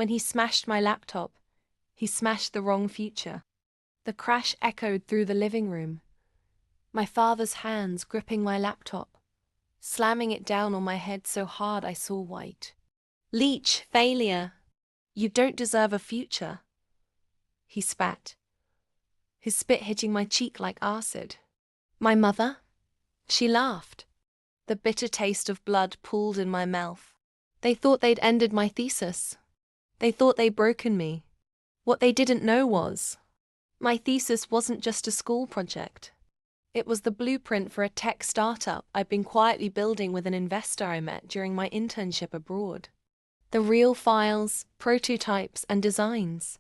When he smashed my laptop, he smashed the wrong future. The crash echoed through the living room. My father's hands gripping my laptop, slamming it down on my head so hard I saw white. Leech, failure. You don't deserve a future. He spat, his spit hitting my cheek like acid. My mother? She laughed. The bitter taste of blood pooled in my mouth. They thought they'd ended my thesis. They thought they'd broken me. What they didn't know was, my thesis wasn't just a school project. It was the blueprint for a tech startup I'd been quietly building with an investor I met during my internship abroad. The real files, prototypes, and designs,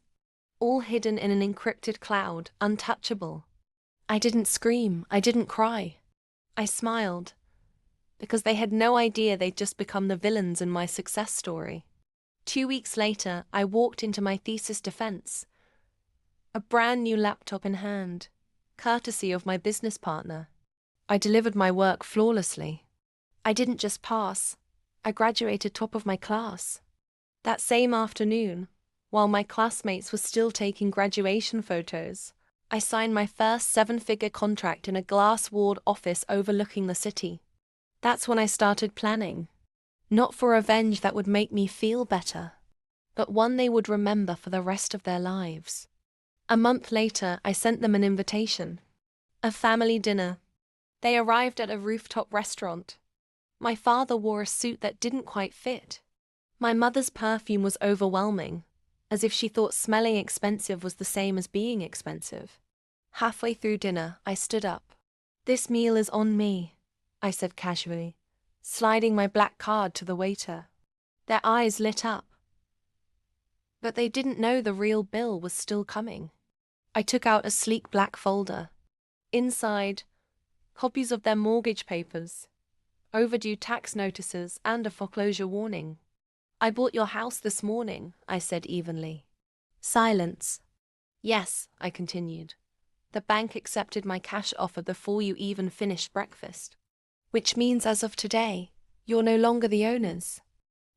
all hidden in an encrypted cloud, untouchable. I didn't scream, I didn't cry. I smiled, because they had no idea they'd just become the villains in my success story. 2 weeks later, I walked into my thesis defense, a brand new laptop in hand, courtesy of my business partner. I delivered my work flawlessly. I didn't just pass, I graduated top of my class. That same afternoon, while my classmates were still taking graduation photos, I signed my first 7-figure contract in a glass-walled office overlooking the city. That's when I started planning. Not for revenge that would make me feel better, but one they would remember for the rest of their lives. A month later, I sent them an invitation. A family dinner. They arrived at a rooftop restaurant. My father wore a suit that didn't quite fit. My mother's perfume was overwhelming, as if she thought smelling expensive was the same as being expensive. Halfway through dinner, I stood up. "This meal is on me," I said casually, sliding my black card to the waiter. Their eyes lit up. But they didn't know the real bill was still coming. I took out a sleek black folder. Inside, copies of their mortgage papers, overdue tax notices, and a foreclosure warning. "I bought your house this morning," I said evenly. Silence. "Yes," I continued. "The bank accepted my cash offer before you even finished breakfast. Which means as of today, you're no longer the owners.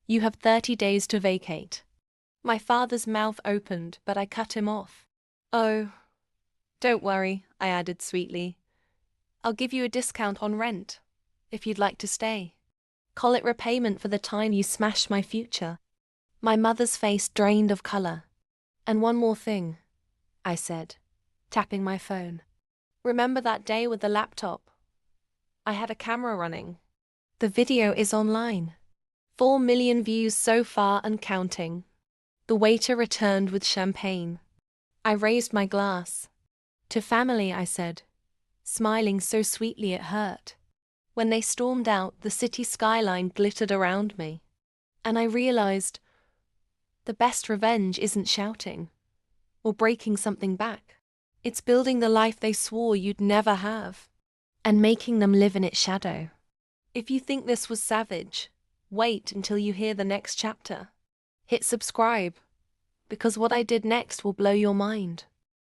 You have 30 days to vacate." My father's mouth opened, but I cut him off. "Oh, don't worry," I added sweetly. "I'll give you a discount on rent, if you'd like to stay. Call it repayment for the time you smashed my future." My mother's face drained of color. "And one more thing," I said, tapping my phone. "Remember that day with the laptop? I had a camera running. The video is online. 4 million views so far and counting." The waiter returned with champagne. I raised my glass. "To family," I said, smiling so sweetly it hurt. When they stormed out, the city skyline glittered around me. And I realized the best revenge isn't shouting or breaking something back. It's building the life they swore you'd never have and making them live in its shadow. If you think this was savage, wait until you hear the next chapter. Hit subscribe, because what I did next will blow your mind.